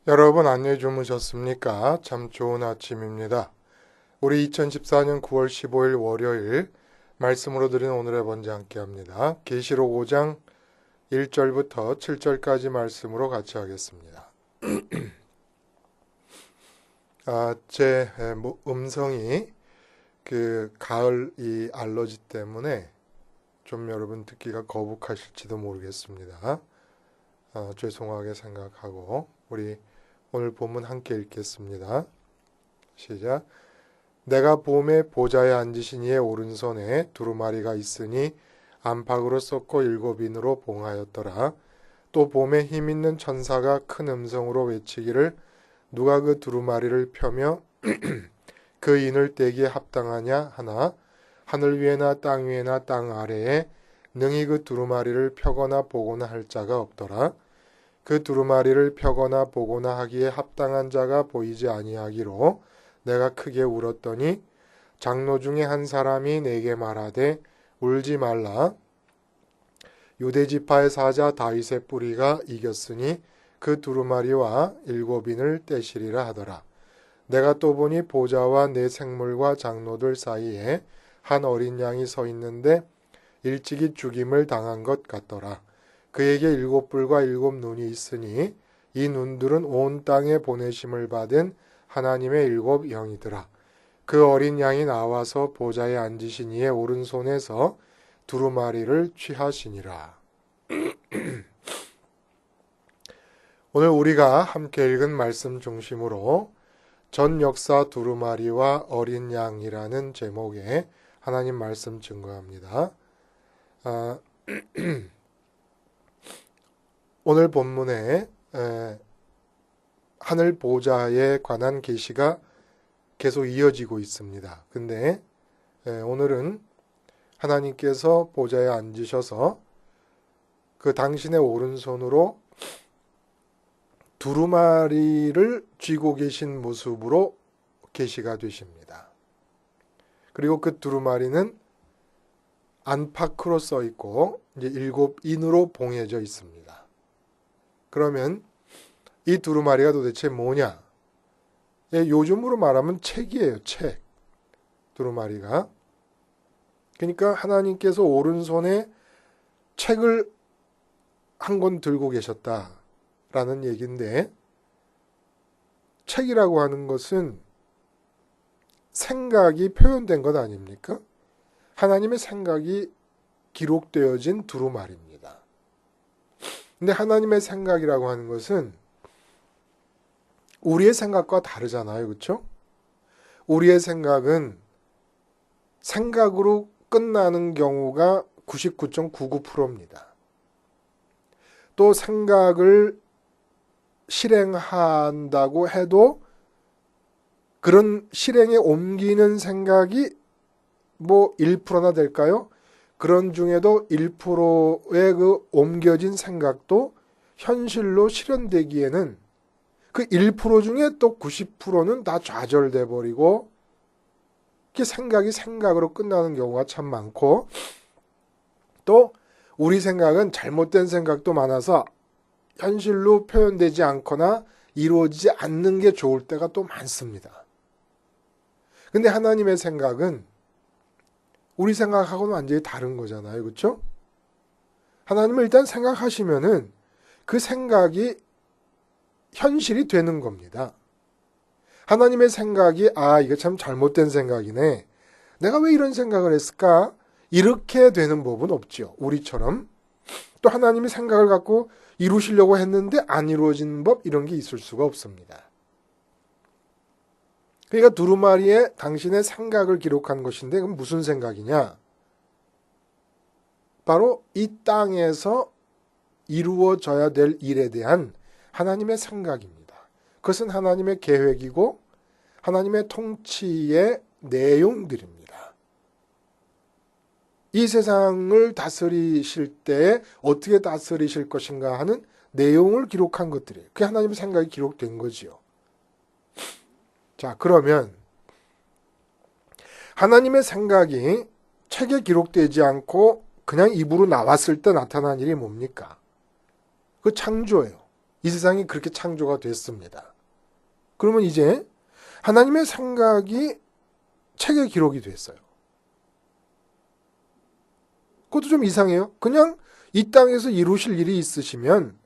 여러분 안녕히 주무셨습니까? 참 좋은 아침입니다. 우리 2014년 9월 15일 월요일 말씀으로 드린 오늘의 번제 함께 합니다. 계시록 5장 1절부터 7절까지 말씀으로 같이 하겠습니다. 제 음성이 가을 이 알러지 때문에 좀 여러분 듣기가 거북하실지도 모르겠습니다. 죄송하게 생각하고 우리 오늘 본문 함께 읽겠습니다. 시작. 내가 봄에 보좌에 앉으신 이의 오른손에 두루마리가 있으니 안팎으로 썩고 7인으로 봉하였더라. 또 봄에 힘있는 천사가 큰 음성으로 외치기를 누가 그 두루마리를 펴며 그 인을 떼기에 합당하냐 하나 하늘 위에나 땅 위에나 땅 아래에 능히 그 두루마리를 펴거나 보거나 할 자가 없더라. 그 두루마리를 펴거나 보거나 하기에 합당한 자가 보이지 아니하기로 내가 크게 울었더니 장로 중에 한 사람이 내게 말하되 울지 말라. 유대지파의 사자 다윗의 뿌리가 이겼으니 그 두루마리와 7인을 떼시리라 하더라. 내가 또 보니 보좌와 내 생물과 장로들 사이에 한 어린 양이 서 있는데 일찍이 죽임을 당한 것 같더라. 그에게 7뿔과 7눈이 있으니 이 눈들은 온 땅에 보내심을 받은 하나님의 7 영이더라. 그 어린 양이 나와서 보좌에 앉으신 이의 오른손에서 두루마리를 취하시니라. 오늘 우리가 함께 읽은 말씀 중심으로 전 역사 두루마리와 어린 양이라는 제목의 하나님 말씀 증거합니다. 오늘 본문에 하늘 보좌에 관한 계시가 계속 이어지고 있습니다. 근데 오늘은 하나님께서 보좌에 앉으셔서 그 당신의 오른손으로 두루마리를 쥐고 계신 모습으로 계시가 되십니다. 그리고 그 두루마리는 안팎으로 써 있고 이제 7인으로 봉해져 있습니다. 그러면 이 두루마리가 도대체 뭐냐? 요즘으로 말하면 책이에요. 책. 두루마리가. 그러니까 하나님께서 오른손에 책을 한 권 들고 계셨다라는 얘기인데, 책이라고 하는 것은 생각이 표현된 것 아닙니까? 하나님의 생각이 기록되어진 두루마리입니다. 근데 하나님의 생각이라고 하는 것은 우리의 생각과 다르잖아요. 그렇죠? 우리의 생각은 생각으로 끝나는 경우가 99.99%입니다. 또 생각을 실행한다고 해도 그런 실행에 옮기는 생각이 1%나 될까요? 그런 중에도 1%의 그 옮겨진 생각도 현실로 실현되기에는 그 1% 중에 또 90%는 다 좌절돼 버리고 생각이 생각으로 끝나는 경우가 참 많고, 또 우리 생각은 잘못된 생각도 많아서 현실로 표현되지 않거나 이루어지지 않는 게 좋을 때가 또 많습니다. 근데 하나님의 생각은 우리 생각하고는 완전히 다른 거잖아요. 그렇죠? 하나님을 일단 생각하시면은 그 생각이 현실이 되는 겁니다. 하나님의 생각이 이거 참 잘못된 생각이네. 내가 왜 이런 생각을 했을까? 이렇게 되는 법은 없죠. 우리처럼. 또 하나님이 생각을 갖고 이루시려고 했는데 안 이루어진 법, 이런 게 있을 수가 없습니다. 그러니까 두루마리에 당신의 생각을 기록한 것인데 그건 무슨 생각이냐? 바로 이 땅에서 이루어져야 될 일에 대한 하나님의 생각입니다. 그것은 하나님의 계획이고 하나님의 통치의 내용들입니다. 이 세상을 다스리실 때 어떻게 다스리실 것인가 하는 내용을 기록한 것들이에요. 그게 하나님의 생각이 기록된 거지요. 자, 그러면 하나님의 생각이 책에 기록되지 않고 그냥 입으로 나왔을 때 나타난 일이 뭡니까? 그 창조예요. 이 세상이 그렇게 창조가 됐습니다. 그러면 이제 하나님의 생각이 책에 기록이 됐어요. 그것도 좀 이상해요. 그냥 이 땅에서 이루실 일이 있으시면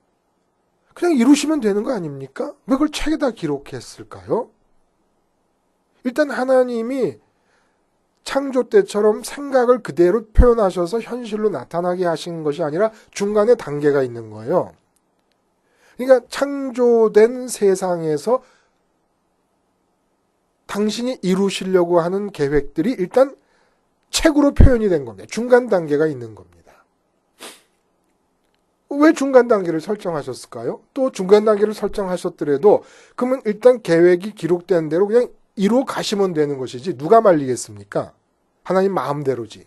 그냥 이루시면 되는 거 아닙니까? 왜 그걸 책에다 기록했을까요? 일단 하나님이 창조 때처럼 생각을 그대로 표현하셔서 현실로 나타나게 하신 것이 아니라 중간에 단계가 있는 거예요. 그러니까 창조된 세상에서 당신이 이루시려고 하는 계획들이 일단 책으로 표현이 된 겁니다. 중간 단계가 있는 겁니다. 왜 중간 단계를 설정하셨을까요? 또 중간 단계를 설정하셨더라도 그러면 일단 계획이 기록된 대로 그냥 이루어 가시면 되는 것이지 누가 말리겠습니까? 하나님 마음대로지.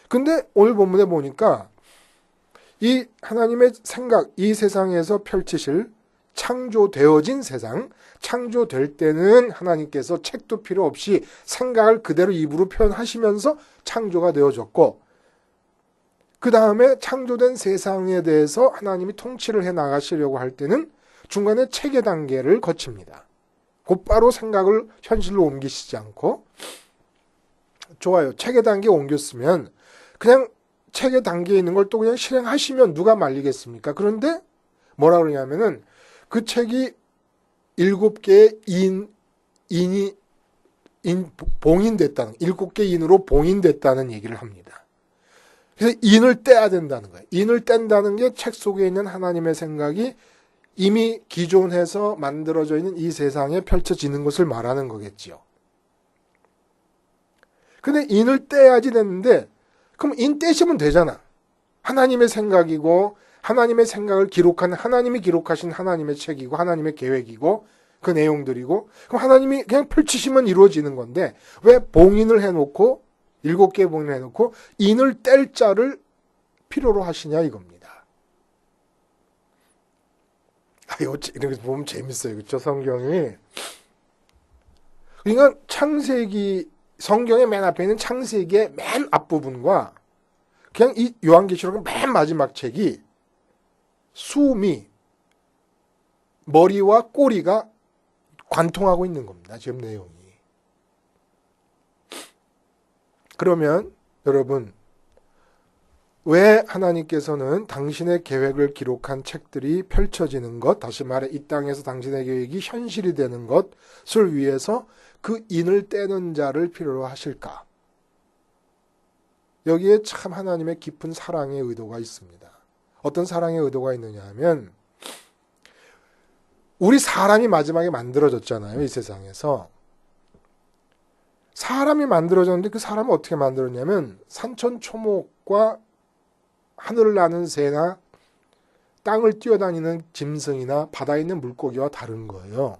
근데 오늘 본문에 보니까 이 하나님의 생각, 이 세상에서 펼치실 창조되어진 세상, 창조될 때는 하나님께서 책도 필요 없이 생각을 그대로 입으로 표현하시면서 창조가 되어졌고, 그 다음에 창조된 세상에 대해서 하나님이 통치를 해 나가시려고 할 때는 중간에 책의 단계를 거칩니다. 곧바로 생각을 현실로 옮기시지 않고, 좋아요. 책의 단계에 옮겼으면 그냥 책의 단계에 있는 걸 또 그냥 실행하시면 누가 말리겠습니까? 그런데 뭐라 그러냐면은 그 책이 7개의 봉인됐다는, 7개 인으로 봉인됐다는 얘기를 합니다. 그래서 인을 떼야 된다는 거예요. 인을 뗀다는 게 책 속에 있는 하나님의 생각이 이미 기존해서 만들어져 있는 이 세상에 펼쳐지는 것을 말하는 거겠지요. 근데 인을 떼야지 됐는데, 그럼 인 떼시면 되잖아. 하나님의 생각이고 하나님의 생각을 기록한, 하나님이 기록하신 하나님의 책이고 하나님의 계획이고 그 내용들이고, 그럼 하나님이 그냥 펼치시면 이루어지는 건데 왜 봉인을 해놓고 7개 봉인을 해놓고 인을 뗄 자를 필요로 하시냐 이겁니다. 이렇게 보면 재밌어요. 그렇죠? 성경이. 그러니까 창세기, 성경의 맨 앞에 있는 창세기의 맨 앞부분과 그냥 이 요한계시록의 맨 마지막 책이 숨이, 머리와 꼬리가 관통하고 있는 겁니다. 지금 내용이. 그러면 여러분, 왜 하나님께서는 당신의 계획을 기록한 책들이 펼쳐지는 것, 다시 말해 이 땅에서 당신의 계획이 현실이 되는 것을 위해서 그 인을 떼는 자를 필요로 하실까? 여기에 참 하나님의 깊은 사랑의 의도가 있습니다. 어떤 사랑의 의도가 있느냐 하면, 우리 사람이 마지막에 만들어졌잖아요. 이 세상에서. 사람이 만들어졌는데 그 사람은 어떻게 만들었냐면 산천초목과 하늘을 나는 새나 땅을 뛰어다니는 짐승이나 바다에 있는 물고기와 다른 거예요.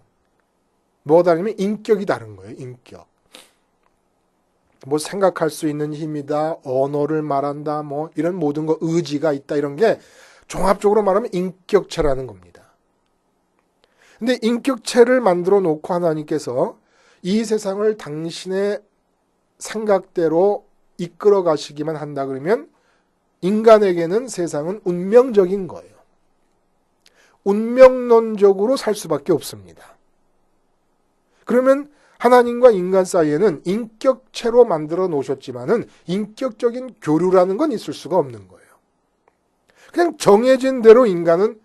뭐가 다르냐면 인격이 다른 거예요. 인격. 뭐 생각할 수 있는 힘이다, 언어를 말한다, 뭐 이런 모든 거, 의지가 있다, 이런 게 종합적으로 말하면 인격체라는 겁니다. 근데 인격체를 만들어 놓고 하나님께서 이 세상을 당신의 생각대로 이끌어 가시기만 한다 그러면 인간에게는 세상은 운명적인 거예요. 운명론적으로 살 수밖에 없습니다. 그러면 하나님과 인간 사이에는 인격체로 만들어 놓으셨지만은 인격적인 교류라는 건 있을 수가 없는 거예요. 그냥 정해진 대로 인간은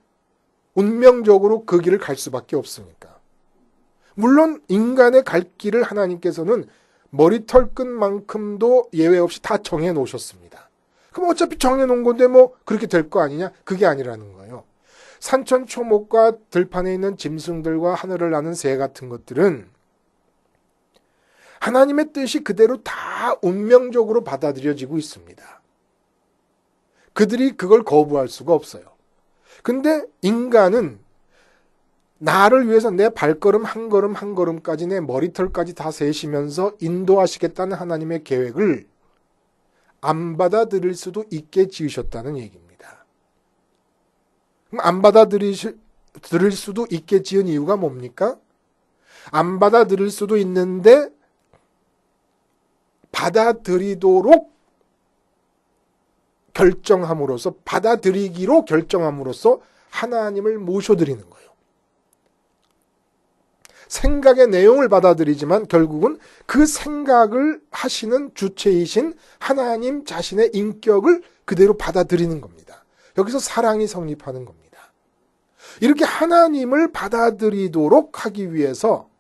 운명적으로 그 길을 갈 수밖에 없으니까. 물론 인간의 갈 길을 하나님께서는 머리털 끝만큼도 예외 없이 다 정해 놓으셨습니다. 그럼 어차피 정해 놓은 건데 뭐 그렇게 될 거 아니냐? 그게 아니라는 거예요. 산천초목과 들판에 있는 짐승들과 하늘을 나는 새 같은 것들은 하나님의 뜻이 그대로 다 운명적으로 받아들여지고 있습니다. 그들이 그걸 거부할 수가 없어요. 근데 인간은 나를 위해서 내 발걸음 한 걸음 한 걸음까지, 내 머리털까지 다 세시면서 인도하시겠다는 하나님의 계획을 안 받아들일 수도 있게 지으셨다는 얘기입니다. 그럼 안 받아들일 수도 있게 지은 이유가 뭡니까? 안 받아들일 수도 있는데 받아들이도록 결정함으로써, 받아들이기로 결정함으로써 하나님을 모셔드리는 거예요. 생각의 내용을 받아들이지만 결국은 그 생각을 하시는 주체이신 하나님 자신의 인격을 그대로 받아들이는 겁니다. 여기서 사랑이 성립하는 겁니다. 이렇게 하나님을 받아들이도록 하기 위해서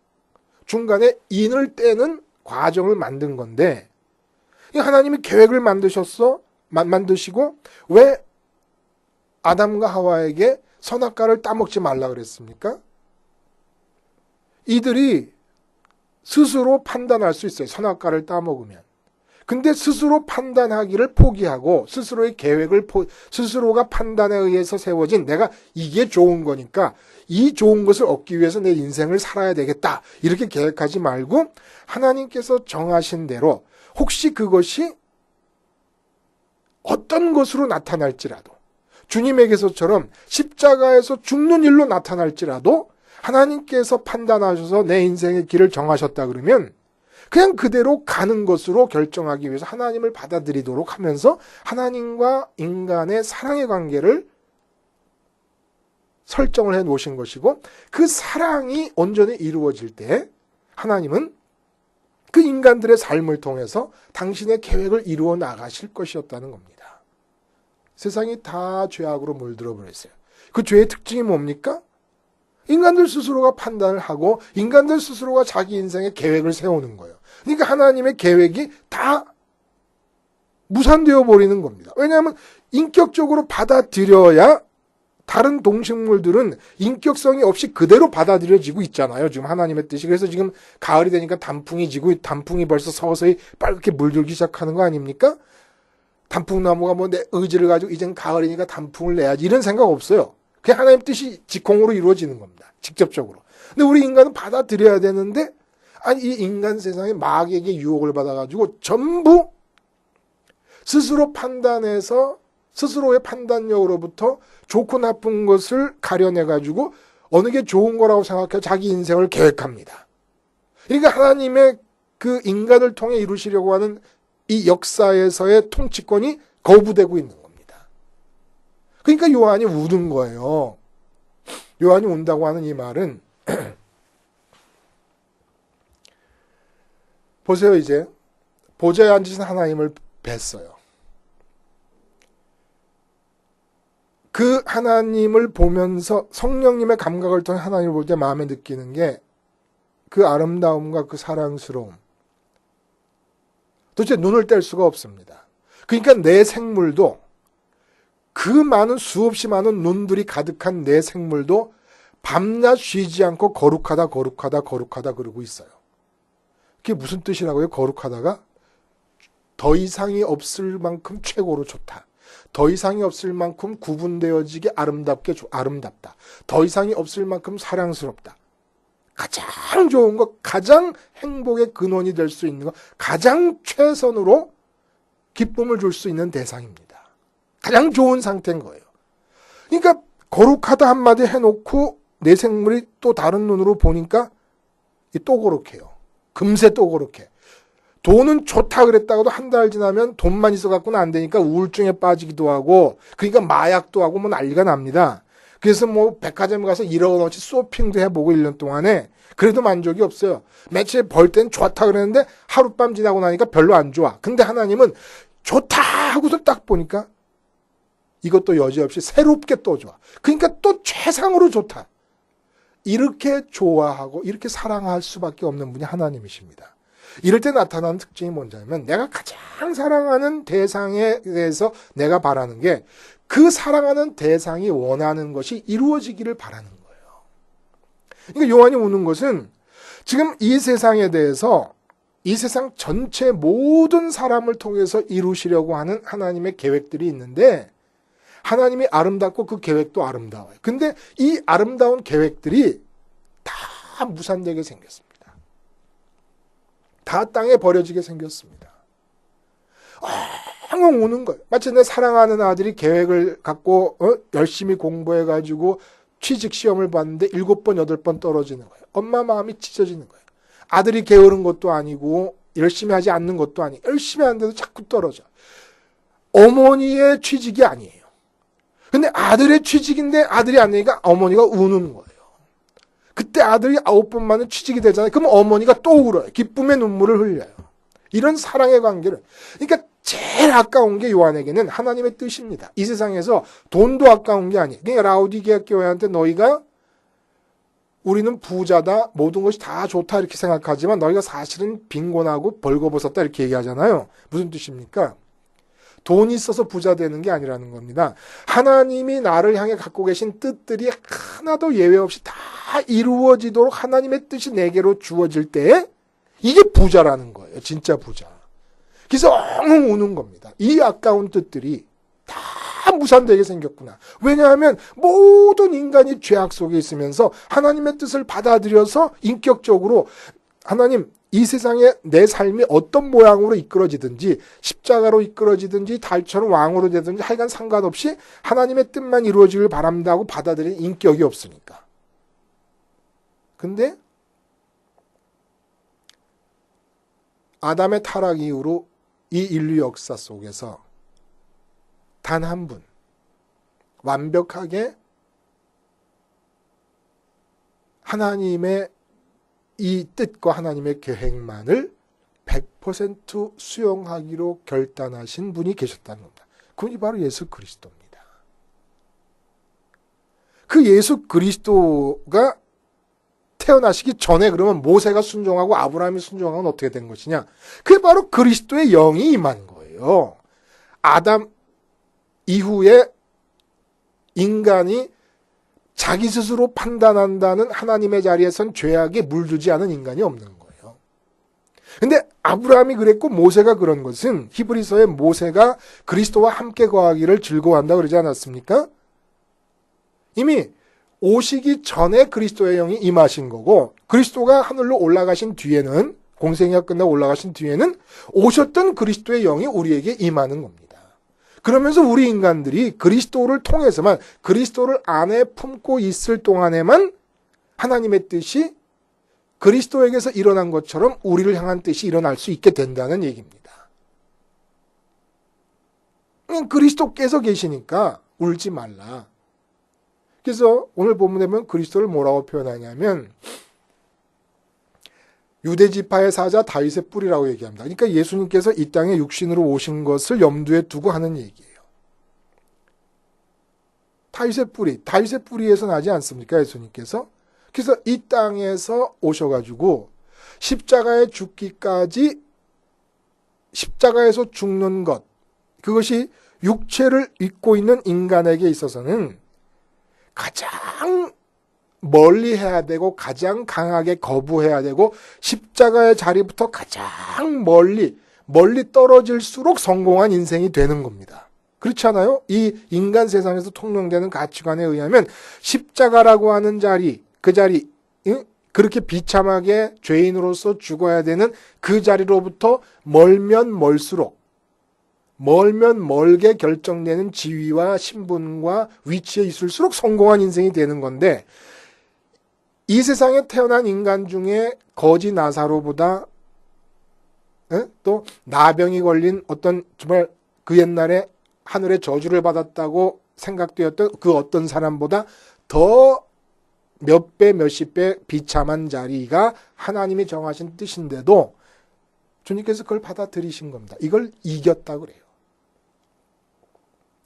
중간에 인을 떼는 과정을 만든 건데, 하나님이 계획을 만드시고 왜 아담과 하와에게 선악과를 따먹지 말라 그랬습니까? 이들이 스스로 판단할 수 있어요. 선악과를 따먹으면. 근데 스스로 판단하기를 포기하고 스스로의 계획을 스스로가 판단에 의해서 세워진 내가 이게 좋은 거니까 이 좋은 것을 얻기 위해서 내 인생을 살아야 되겠다. 이렇게 계획하지 말고 하나님께서 정하신 대로 혹시 그것이 어떤 것으로 나타날지라도 주님에게서처럼 십자가에서 죽는 일로 나타날지라도 하나님께서 판단하셔서 내 인생의 길을 정하셨다 그러면 그냥 그대로 가는 것으로 결정하기 위해서 하나님을 받아들이도록 하면서 하나님과 인간의 사랑의 관계를 설정을 해 놓으신 것이고, 그 사랑이 온전히 이루어질 때 하나님은 그 인간들의 삶을 통해서 당신의 계획을 이루어 나가실 것이었다는 겁니다. 세상이 다 죄악으로 물들어 버렸어요. 그 죄의 특징이 뭡니까? 인간들 스스로가 판단을 하고 인간들 스스로가 자기 인생의 계획을 세우는 거예요. 그러니까 하나님의 계획이 다 무산되어 버리는 겁니다. 왜냐하면 인격적으로 받아들여야 다른 동식물들은 인격성이 없이 그대로 받아들여지고 있잖아요. 지금 하나님의 뜻이. 그래서 지금 가을이 되니까 단풍이 지고 단풍이 벌써 서서히 빨갛게 물들기 시작하는 거 아닙니까? 단풍나무가 뭐 내 의지를 가지고 이젠 가을이니까 단풍을 내야지 이런 생각 없어요. 그냥 하나님 뜻이 직공으로 이루어지는 겁니다. 직접적으로. 근데 우리 인간은 받아들여야 되는데, 아니 이 인간 세상에 마귀에게 유혹을 받아가지고 전부 스스로 판단해서 스스로의 판단력으로부터 좋고 나쁜 것을 가려내가지고 어느 게 좋은 거라고 생각해 자기 인생을 계획합니다. 그러니까 하나님의 그 인간을 통해 이루시려고 하는 이 역사에서의 통치권이 거부되고 있는 겁니다. 그러니까 요한이 우는 거예요. 요한이 운다고 하는 이 말은 보세요. 이제 보좌에 앉으신 하나님을 뵀어요. 그 하나님을 보면서 성령님의 감각을 통해 하나님을 볼 때 마음에 느끼는 게 그 아름다움과 그 사랑스러움. 도대체 눈을 뗄 수가 없습니다. 그러니까 내 생물도, 그 많은 수없이 많은 눈들이 가득한 내 생물도 밤낮 쉬지 않고 거룩하다 거룩하다 거룩하다 그러고 있어요. 그게 무슨 뜻이라고요? 거룩하다가 더 이상이 없을 만큼 최고로 좋다. 더 이상이 없을 만큼 구분되어지게 아름답다. 더 이상이 없을 만큼 사랑스럽다. 가장 좋은 것, 가장 행복의 근원이 될 수 있는 것, 가장 최선으로 기쁨을 줄 수 있는 대상입니다. 가장 좋은 상태인 거예요. 그러니까 거룩하다 한마디 해놓고 내 생물이 또 다른 눈으로 보니까 또 거룩해요. 금세 또 거룩해. 돈은 좋다 그랬다고도 한 달 지나면 돈만 있어갖고는 안 되니까 우울증에 빠지기도 하고, 그러니까 마약도 하고 뭐 난리가 납니다. 그래서 뭐 백화점에 가서 1억 원어치 쇼핑도 해보고 1년 동안에 그래도 만족이 없어요. 며칠 벌 땐 좋다 그랬는데 하룻밤 지나고 나니까 별로 안 좋아. 근데 하나님은 좋다 하고서 딱 보니까 이것도 여지없이 새롭게 또 좋아. 그러니까 또 최상으로 좋다. 이렇게 좋아하고 이렇게 사랑할 수밖에 없는 분이 하나님이십니다. 이럴 때 나타나는 특징이 뭔지냐면 내가 가장 사랑하는 대상에 대해서 내가 바라는 게 그 사랑하는 대상이 원하는 것이 이루어지기를 바라는 거예요. 그러니까 요한이 우는 것은 지금 이 세상에 대해서 이 세상 전체 모든 사람을 통해서 이루시려고 하는 하나님의 계획들이 있는데 하나님이 아름답고 그 계획도 아름다워요. 근데 이 아름다운 계획들이 다 무산되게 생겼습니다. 다 땅에 버려지게 생겼습니다. 엉엉 우는 거예요. 마치 내 사랑하는 아들이 계획을 갖고 열심히 공부해가지고 취직 시험을 봤는데 7번, 8번 떨어지는 거예요. 엄마 마음이 찢어지는 거예요. 아들이 게으른 것도 아니고 열심히 하지 않는 것도 아니고 열심히 하는데도 자꾸 떨어져. 어머니의 취직이 아니에요. 근데 아들의 취직인데 아들이 안 되니까 어머니가 우는 거예요. 그때 아들이 9번 만에 취직이 되잖아요. 그럼 어머니가 또 울어요. 기쁨의 눈물을 흘려요. 이런 사랑의 관계를. 그러니까 제일 아까운 게 요한에게는 하나님의 뜻입니다. 이 세상에서 돈도 아까운 게 아니에요. 그러니까 라오디게아 교회한테 너희가 우리는 부자다, 모든 것이 다 좋다 이렇게 생각하지만 너희가 사실은 빈곤하고 벌거벗었다 이렇게 얘기하잖아요. 무슨 뜻입니까? 돈이 있어서 부자 되는 게 아니라는 겁니다. 하나님이 나를 향해 갖고 계신 뜻들이 하나도 예외 없이 다 이루어지도록 하나님의 뜻이 내게로 주어질 때 이게 부자라는 거예요. 진짜 부자. 그래서 엉엉 우는 겁니다. 이 아까운 뜻들이 다 무산되게 생겼구나. 왜냐하면 모든 인간이 죄악 속에 있으면서 하나님의 뜻을 받아들여서 인격적으로 하나님 이 세상에 내 삶이 어떤 모양으로 이끌어지든지 십자가로 이끌어지든지 달처럼 왕으로 되든지 하여간 상관없이 하나님의 뜻만 이루어지길 바랍니다 하고 받아들이는 인격이 없으니까. 근데 아담의 타락 이후로 이 인류 역사 속에서 단 한 분 완벽하게 하나님의 이 뜻과 하나님의 계획만을 100% 수용하기로 결단하신 분이 계셨다는 겁니다. 그분이 바로 예수 그리스도입니다. 그 예수 그리스도가 태어나시기 전에 그러면 모세가 순종하고 아브라함이 순종하면 어떻게 된 것이냐? 그게 바로 그리스도의 영이 임한 거예요. 아담 이후에 인간이 자기 스스로 판단한다는 하나님의 자리에선 죄악에 물들지 않은 인간이 없는 거예요. 근데 아브라함이 그랬고 모세가 그런 것은 히브리서에 모세가 그리스도와 함께 거하기를 즐거워한다 그러지 않았습니까? 이미 오시기 전에 그리스도의 영이 임하신 거고 그리스도가 하늘로 올라가신 뒤에는 공생애가 끝나고 올라가신 뒤에는 오셨던 그리스도의 영이 우리에게 임하는 겁니다. 그러면서 우리 인간들이 그리스도를 통해서만 그리스도를 안에 품고 있을 동안에만 하나님의 뜻이 그리스도에게서 일어난 것처럼 우리를 향한 뜻이 일어날 수 있게 된다는 얘기입니다. 그리스도께서 계시니까 울지 말라. 그래서 오늘 본문에 보면 그리스도를 뭐라고 표현하냐면 유대지파의 사자 다윗의 뿌리라고 얘기합니다. 그러니까 예수님께서 이 땅에 육신으로 오신 것을 염두에 두고 하는 얘기예요. 다윗의 뿌리에서 나지 않습니까? 예수님께서. 그래서 이 땅에서 오셔가지고 십자가에 죽기까지 십자가에서 죽는 것, 그것이 육체를 입고 있는 인간에게 있어서는 가장 멀리 해야 되고 가장 강하게 거부해야 되고 십자가의 자리부터 가장 멀리 떨어질수록 성공한 인생이 되는 겁니다. 그렇지 않아요? 이 인간 세상에서 통용되는 가치관에 의하면 십자가라고 하는 자리, 그 자리, 그렇게 비참하게 죄인으로서 죽어야 되는 그 자리로부터 멀면 멀게 결정되는 지위와 신분과 위치에 있을수록 성공한 인생이 되는 건데 이 세상에 태어난 인간 중에 거지 나사로보다 또 나병이 걸린 어떤 정말 그 옛날에 하늘의 저주를 받았다고 생각되었던 그 어떤 사람보다 더 몇 배, 몇십 배 비참한 자리가 하나님이 정하신 뜻인데도 주님께서 그걸 받아들이신 겁니다. 이걸 이겼다 그래요.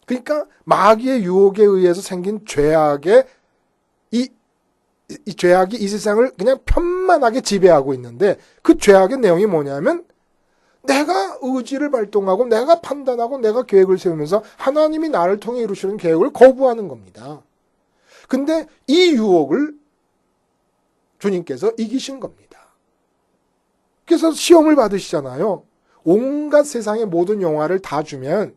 그러니까 마귀의 유혹에 의해서 생긴 죄악의 이 죄악이 이 세상을 그냥 편만하게 지배하고 있는데 그 죄악의 내용이 뭐냐면 내가 의지를 발동하고 내가 판단하고 내가 계획을 세우면서 하나님이 나를 통해 이루시는 계획을 거부하는 겁니다. 근데 이 유혹을 주님께서 이기신 겁니다. 그래서 시험을 받으시잖아요. 온갖 세상의 모든 영화를 다 주면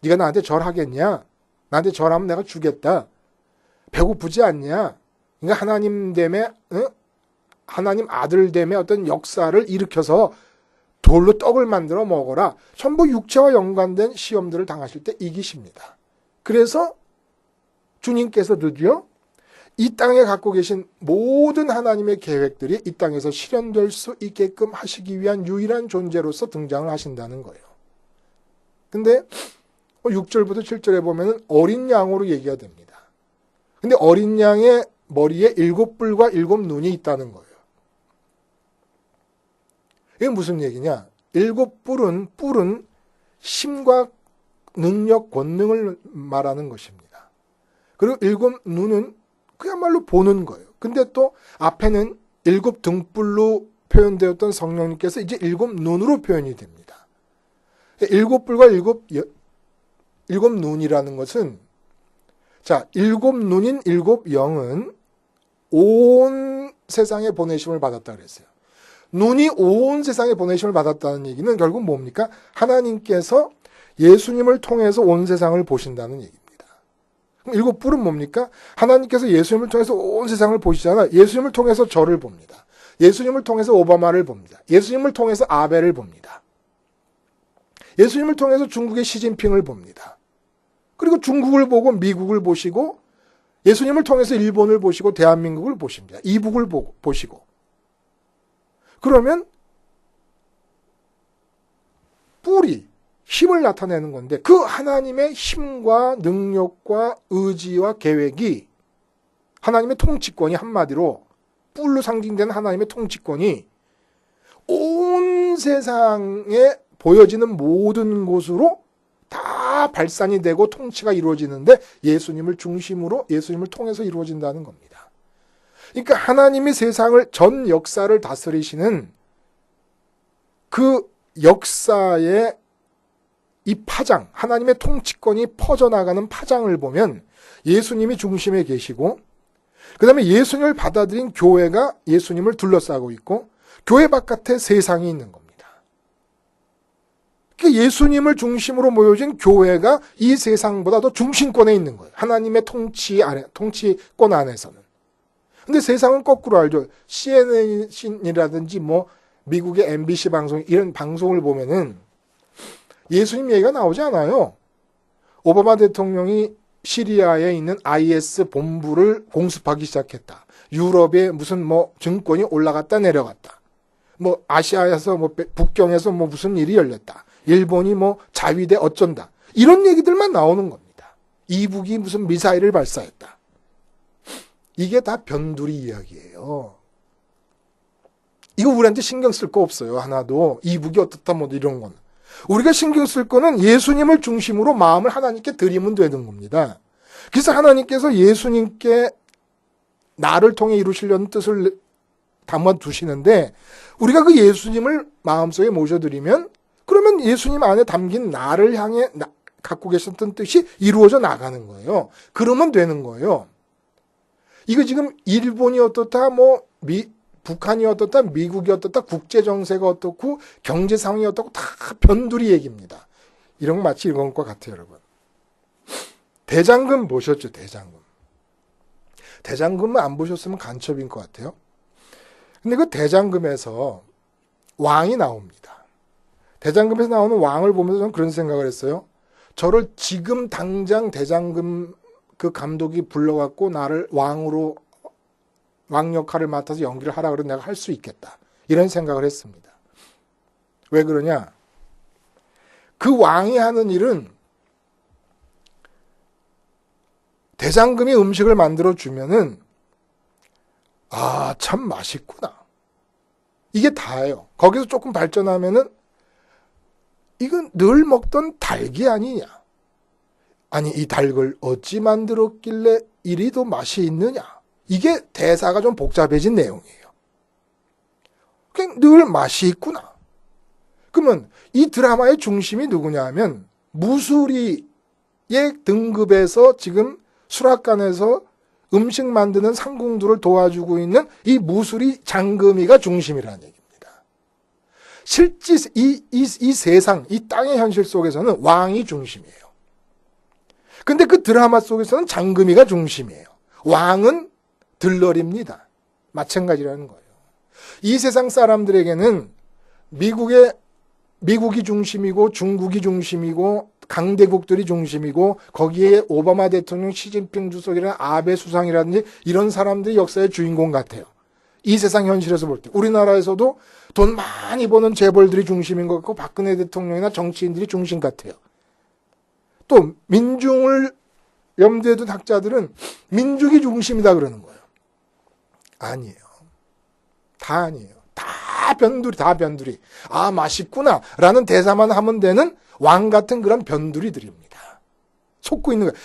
네가 나한테 절하겠냐? 나한테 절하면 내가 주겠다. 배고프지 않냐? 그러니까 하나님 됨에 하나님 아들 됨의 어떤 역사를 일으켜서 돌로 떡을 만들어 먹어라. 전부 육체와 연관된 시험들을 당하실 때 이기십니다. 그래서 주님께서 드디어 이 땅에 갖고 계신 모든 하나님의 계획들이 이 땅에서 실현될 수 있게끔 하시기 위한 유일한 존재로서 등장을 하신다는 거예요. 근데 6절부터 7절에 보면 어린 양으로 얘기가 됩니다. 근데 어린 양의 머리에 7뿔과 7눈이 있다는 거예요. 이게 무슨 얘기냐? 7뿔은 힘과 능력, 권능을 말하는 것입니다. 그리고 7눈은 그야말로 보는 거예요. 근데 또 앞에는 7등불로 표현되었던 성령님께서 이제 7눈으로 표현이 됩니다. 7뿔과 7눈이라는 것은, 자, 7눈인 7영은 온 세상에 보내심을 받았다 그랬어요. 눈이 온 세상에 보내심을 받았다는 얘기는 결국 뭡니까? 하나님께서 예수님을 통해서 온 세상을 보신다는 얘기입니다. 그럼 7뿔은 뭡니까? 하나님께서 예수님을 통해서 온 세상을 보시잖아. 예수님을 통해서 저를 봅니다. 예수님을 통해서 오바마를 봅니다. 예수님을 통해서 아벨을 봅니다. 예수님을 통해서 중국의 시진핑을 봅니다. 그리고 중국을 보고 미국을 보시고, 예수님을 통해서 일본을 보시고 대한민국을 보십니다. 이북을 보시고. 그러면 뿔이 힘을 나타내는 건데, 그 하나님의 힘과 능력과 의지와 계획이, 하나님의 통치권이, 한마디로 뿔로 상징되는 하나님의 통치권이 온 세상에 보여지는 모든 곳으로 다 발산이 되고 통치가 이루어지는데, 예수님을 중심으로, 예수님을 통해서 이루어진다는 겁니다. 그러니까 하나님이 세상을, 전 역사를 다스리시는 그 역사의 이 파장, 하나님의 통치권이 퍼져나가는 파장을 보면 예수님이 중심에 계시고, 그 다음에 예수님을 받아들인 교회가 예수님을 둘러싸고 있고, 교회 바깥에 세상이 있는 겁니다. 그러니까 예수님을 중심으로 모여진 교회가 이 세상보다 더 중심권에 있는 거예요. 하나님의 통치권 안에서는. 근데 세상은 거꾸로 알죠. CNN이라든지 뭐 미국의 MBC 방송, 이런 방송을 보면은 예수님 얘기가 나오지 않아요. 오바마 대통령이 시리아에 있는 IS 본부를 공습하기 시작했다. 유럽에 무슨 뭐 증권이 올라갔다 내려갔다. 뭐 아시아에서 뭐 북경에서 뭐 무슨 일이 열렸다. 일본이 뭐 자위대 어쩐다. 이런 얘기들만 나오는 겁니다. 이북이 무슨 미사일을 발사했다. 이게 다 변두리 이야기예요. 이거 우리한테 신경 쓸 거 없어요. 하나도. 이북이 어떻다 뭐 이런 건. 우리가 신경 쓸 거는 예수님을 중심으로 마음을 하나님께 드리면 되는 겁니다. 그래서 하나님께서 예수님께 나를 통해 이루시려는 뜻을 담아두시는데, 우리가 그 예수님을 마음속에 모셔드리면, 그러면 예수님 안에 담긴 나를 향해 갖고 계셨던 뜻이 이루어져 나가는 거예요. 그러면 되는 거예요. 이거 지금 일본이 어떻다, 뭐 북한이 어떻다, 미국이 어떻다, 국제정세가 어떻고 경제 상황이 어떻고 다 변두리 얘기입니다. 이런 거 마치 이런 것과 같아요, 여러분. 대장금 보셨죠? 대장금. 대장금은 안 보셨으면 간첩인 것 같아요. 근데 그 대장금에서 왕이 나옵니다. 대장금에서 나오는 왕을 보면서 저는 그런 생각을 했어요. 저를 지금 당장 대장금 그 감독이 불러갖고 나를 왕으로, 왕 역할을 맡아서 연기를 하라 그러면 내가 할 수 있겠다. 이런 생각을 했습니다. 왜 그러냐? 그 왕이 하는 일은 대장금이 음식을 만들어 주면은, 아, 참 맛있구나. 이게 다예요. 거기서 조금 발전하면은, 이건 늘 먹던 닭이 아니냐. 아니, 이 닭을 어찌 만들었길래 이리도 맛이 있느냐. 이게 대사가 좀 복잡해진 내용이에요. 그냥 늘 맛이 있구나. 그러면 이 드라마의 중심이 누구냐 하면, 무수리의 등급에서 지금 수락관에서 음식 만드는 상공들을 도와주고 있는 이 무수리 장금이가 중심이라는 얘기입니다. 실제 이 세상, 이 땅의 현실 속에서는 왕이 중심이에요. 근데 그 드라마 속에서는 장금이가 중심이에요. 왕은 들러리입니다. 마찬가지라는 거예요. 이 세상 사람들에게는 미국이 중심이고 중국이 중심이고 강대국들이 중심이고, 거기에 오바마 대통령, 시진핑 주석이라는 아베 수상이라든지 이런 사람들이 역사의 주인공 같아요. 이 세상 현실에서 볼 때. 우리나라에서도 돈 많이 버는 재벌들이 중심인 것 같고, 박근혜 대통령이나 정치인들이 중심 같아요. 또 민중을 염두에 둔 학자들은 민중이 중심이다 그러는 거예요. 아니에요. 다 아니에요. 다 변두리. 아, 맛있구나 라는 대사만 하면 되는 왕 같은 그런 변두리들입니다. 속고 있는 거예요.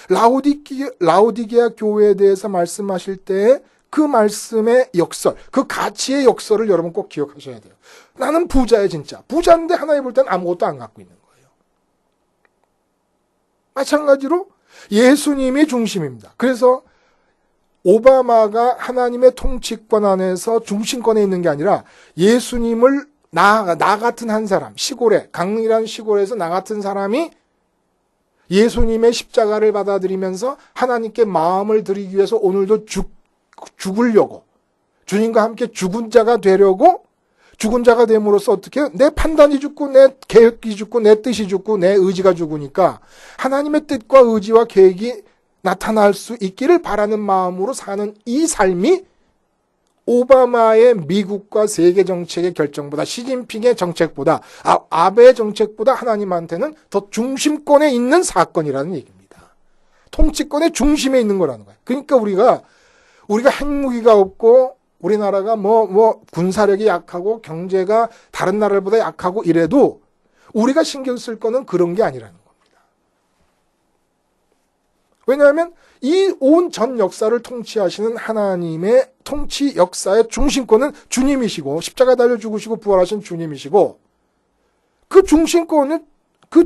라오디게아 교회에 대해서 말씀하실 때 그 말씀의 역설, 그 가치의 역설을 여러분 꼭 기억하셔야 돼요. 나는 부자야 진짜. 부자인데 하나님 볼 때는 아무것도 안 갖고 있는 거예요. 마찬가지로 예수님이 중심입니다. 그래서 오바마가 하나님의 통치권 안에서 중심권에 있는 게 아니라 예수님을 나 같은 한 사람, 시골에, 강릉이라는 시골에서 나 같은 사람이 예수님의 십자가를 받아들이면서 하나님께 마음을 드리기 위해서 오늘도 죽으려고, 주님과 함께 죽은 자가 되려고, 죽은 자가 됨으로써 어떻게 내 판단이 죽고 내 계획이 죽고 내 뜻이 죽고 내 의지가 죽으니까 하나님의 뜻과 의지와 계획이 나타날 수 있기를 바라는 마음으로 사는 이 삶이 오바마의 미국과 세계 정책의 결정보다, 시진핑의 정책보다, 아베의 정책보다 하나님한테는 더 중심권에 있는 사건이라는 얘기입니다. 통치권의 중심에 있는 거라는 거예요. 그러니까 우리가 핵무기가 없고 우리나라가 군사력이 약하고 경제가 다른 나라보다 약하고 이래도 우리가 신경 쓸 거는 그런 게 아니라는 겁니다. 왜냐하면 이 온 전 역사를 통치하시는 하나님의 통치 역사의 중심권은 주님이시고 십자가 달려 죽으시고 부활하신 주님이시고 그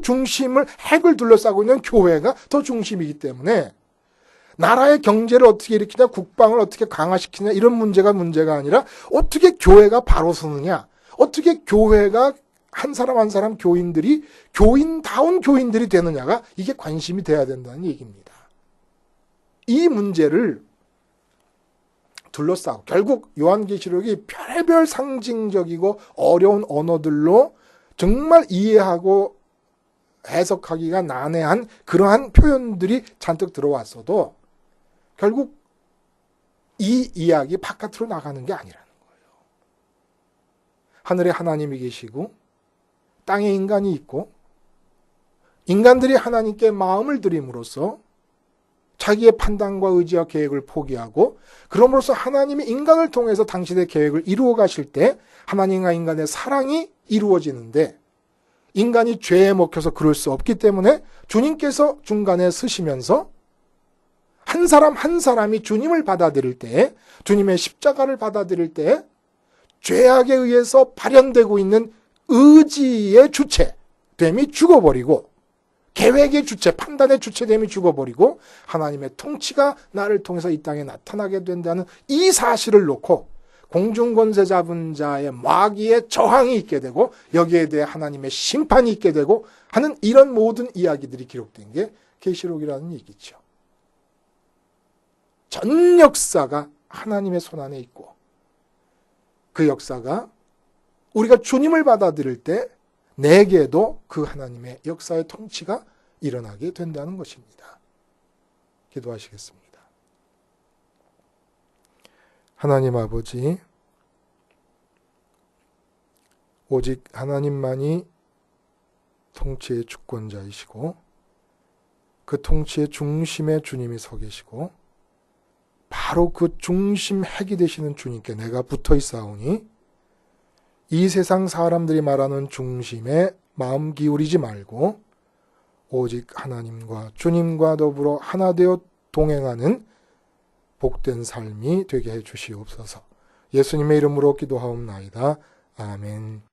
중심을 핵을 둘러싸고 있는 교회가 더 중심이기 때문에 나라의 경제를 어떻게 일으키냐, 국방을 어떻게 강화시키냐 이런 문제가 아니라 어떻게 교회가 바로 서느냐, 어떻게 교회가 한 사람 한 사람 교인들이 교인다운 교인들이 되느냐가 이게 관심이 돼야 된다는 얘기입니다. 이 문제를 둘러싸고 결국 요한계시록이 별의별 상징적이고 어려운 언어들로 정말 이해하고 해석하기가 난해한 그러한 표현들이 잔뜩 들어왔어도 결국 이 이야기 바깥으로 나가는 게 아니라는 거예요. 하늘에 하나님이 계시고 땅에 인간이 있고 인간들이 하나님께 마음을 드림으로써 자기의 판단과 의지와 계획을 포기하고 그럼으로써 하나님이 인간을 통해서 당신의 계획을 이루어 가실 때 하나님과 인간의 사랑이 이루어지는데 인간이 죄에 먹혀서 그럴 수 없기 때문에 주님께서 중간에 서시면서 한 사람 한 사람이 주님을 받아들일 때, 주님의 십자가를 받아들일 때 죄악에 의해서 발현되고 있는 의지의 주체됨이 죽어버리고 계획의 주체, 판단의 주체됨이 죽어버리고 하나님의 통치가 나를 통해서 이 땅에 나타나게 된다는 이 사실을 놓고 공중권세 잡은 자의 마귀의 저항이 있게 되고 여기에 대해 하나님의 심판이 있게 되고 하는 이런 모든 이야기들이 기록된 게 계시록이라는 얘기죠. 전 역사가 하나님의 손안에 있고 그 역사가 우리가 주님을 받아들일 때 내게도 그 하나님의 역사의 통치가 일어나게 된다는 것입니다. 기도하시겠습니다. 하나님 아버지, 오직 하나님만이 통치의 주권자이시고 그 통치의 중심에 주님이 서 계시고 바로 그 중심 핵이 되시는 주님께 내가 붙어 있사오니 이 세상 사람들이 말하는 중심에 마음 기울이지 말고 오직 하나님과 주님과 더불어 하나 되어 동행하는 복된 삶이 되게 해 주시옵소서. 예수님의 이름으로 기도하옵나이다. 아멘.